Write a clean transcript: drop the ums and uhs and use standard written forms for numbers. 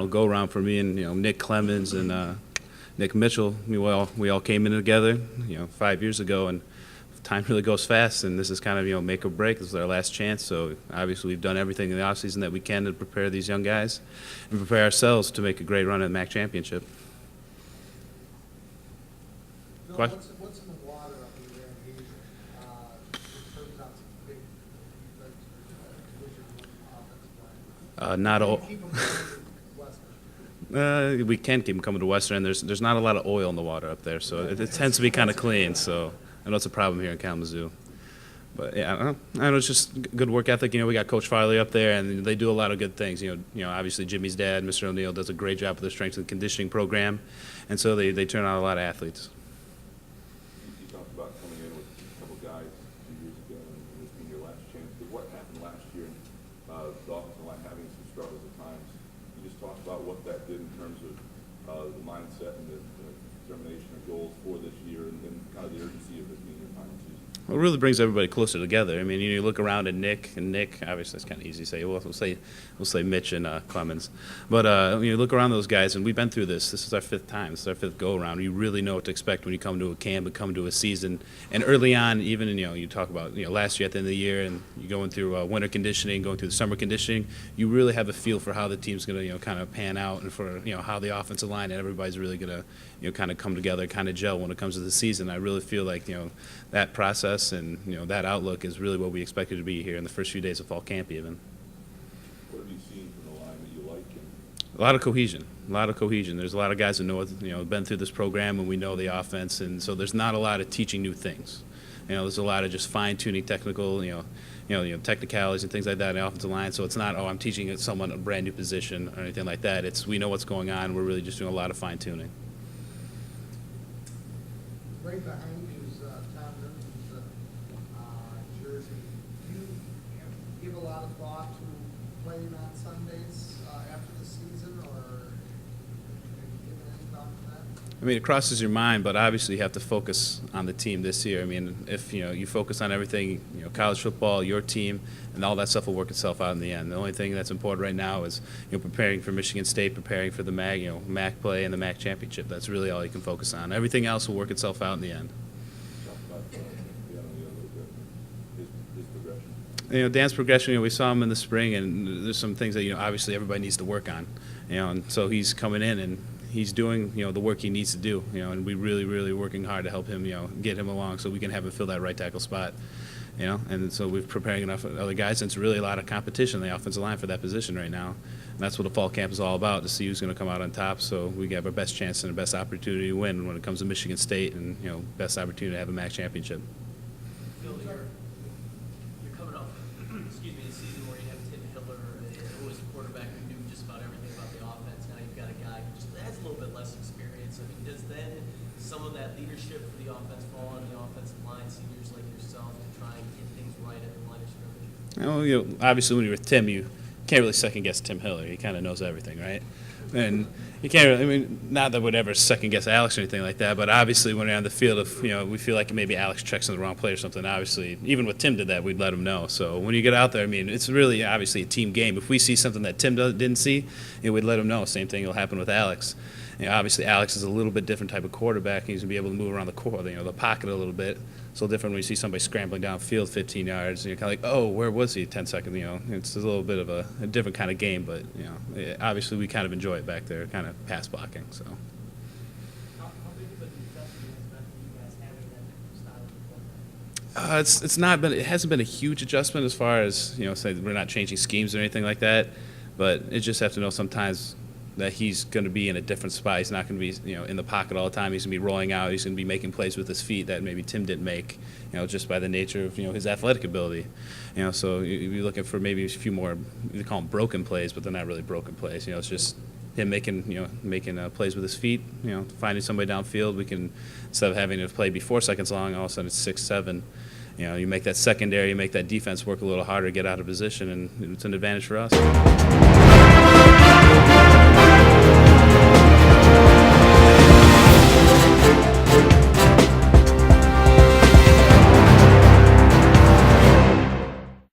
go around for me and Nick Clemens and Nick Mitchell. We all came in together 5 years ago, and time really goes fast, and this is kind of make or break. This is our last chance, so obviously we've done everything in the offseason that we can to prepare these young guys and prepare ourselves to make a great run at the MAC championship. No, what's in the water up there in Asia? It turns out some big offensive line. Not all. Keep them Western. We can keep them coming to Western, and there's not a lot of oil in the water up there, so it tends to be kind of clean. So I know it's a problem here in Kalamazoo. But yeah, I know it's just good work ethic. We got Coach Farley up there, and they do a lot of good things. Obviously Jimmy's dad, Mr. O'Neill, does a great job with the strength and conditioning program, and so they turn out a lot of athletes. You talked about coming in with a couple guys 2 years ago and this being your last chance. But what happened last year? The offensive line having some struggles at times. You just talked about what that did in terms of the mindset and the determination of goals for this year, and kind of the urgency of this being your final season. Well, it really brings everybody closer together. I mean, you look around at Nick, obviously it's kind of easy to say. We'll say Mitch and Clemens. But you look around those guys, and we've been through this. This is our fifth time. This is our fifth go-around. You really know what to expect when you come to a camp and come to a season. And early on, even you talk about last year at the end of the year, and you're going through winter conditioning, going through the summer conditioning, you really have a feel for how the team's going to kind of pan out, and for how the offensive line and everybody's really going to kind of come together, kind of gel when it comes to the season. I really feel like that process and that outlook is really what we expected to be here in the first few days of fall camp even. What have you seen from the line that you like? A lot of cohesion. There's a lot of guys that know been through this program, and we know the offense, and so there's not a lot of teaching new things. There's a lot of just fine-tuning technical, technicalities and things like that in the offensive line. So it's not, I'm teaching someone a brand new position or anything like that. It's we know what's going on. We're really just doing a lot of fine-tuning. Right behind you is Tom Newton's jersey. Do you give a lot of thought to playing on Sundays after the season, or have you given any thought to that? I mean, it crosses your mind, but obviously you have to focus on the team this year. I mean, if you focus on everything, college football, your team, and all that stuff will work itself out in the end. The only thing that's important right now is preparing for Michigan State, preparing for the MAC play and the MAC championship. That's really all you can focus on. Everything else will work itself out in the end. Dan's progression. We saw him in the spring, and there's some things that obviously everybody needs to work on. And so he's coming in and he's doing the work he needs to do. And we really working hard to help him get him along so we can have him fill that right tackle spot. And so we're preparing enough other guys, and it's really a lot of competition in the offensive line for that position right now. And that's what the fall camp is all about, to see who's going to come out on top, so we have our best chance and the best opportunity to win when it comes to Michigan State, and best opportunity to have a MAC championship. Phil, you're coming off, excuse me, a season where you have Tim Hiller, who was a quarterback who knew just about everything about the offense. Now you've got a guy who just has a little bit less experience. I mean, does then some of that leadership for the offense fall on the offensive line, seniors like yourself, to try and get things right at the line of scrimmage? Obviously when you're with Tim, you can't really second guess Tim Hiller. He kind of knows everything, right? And you can't really, I mean, not that we'd ever second guess Alex or anything like that, but obviously when you're on the field, if we feel like maybe Alex checks in the wrong play or something, obviously even with Tim did that, we'd let him know. So when you get out there, I mean, it's really obviously a team game. If we see something that Tim didn't see, we'd let him know. Same thing will happen with Alex. Obviously Alex is a little bit different type of quarterback. He's going to be able to move around the pocket a little bit. So different when you see somebody scrambling downfield 15 yards, and you're kind of like, oh, where was he 10 seconds? It's a little bit of a different kind of game, but obviously we kind of enjoy it back there, kind of pass blocking. So. How big of an adjustment has been for you guys having that different style of football? It's not been. It hasn't been a huge adjustment as far as say we're not changing schemes or anything like that, but it just have to know sometimes that he's going to be in a different spot. He's not going to be in the pocket all the time. He's going to be rolling out. He's going to be making plays with his feet that maybe Tim didn't make, just by the nature of his athletic ability. So you're looking for maybe a few more. They call them broken plays, but they're not really broken plays. It's just him making plays with his feet. Finding somebody downfield. We can, instead of having to play be 4 seconds long, all of a sudden it's 6, 7. You make that secondary, you make that defense work a little harder, get out of position, and it's an advantage for us.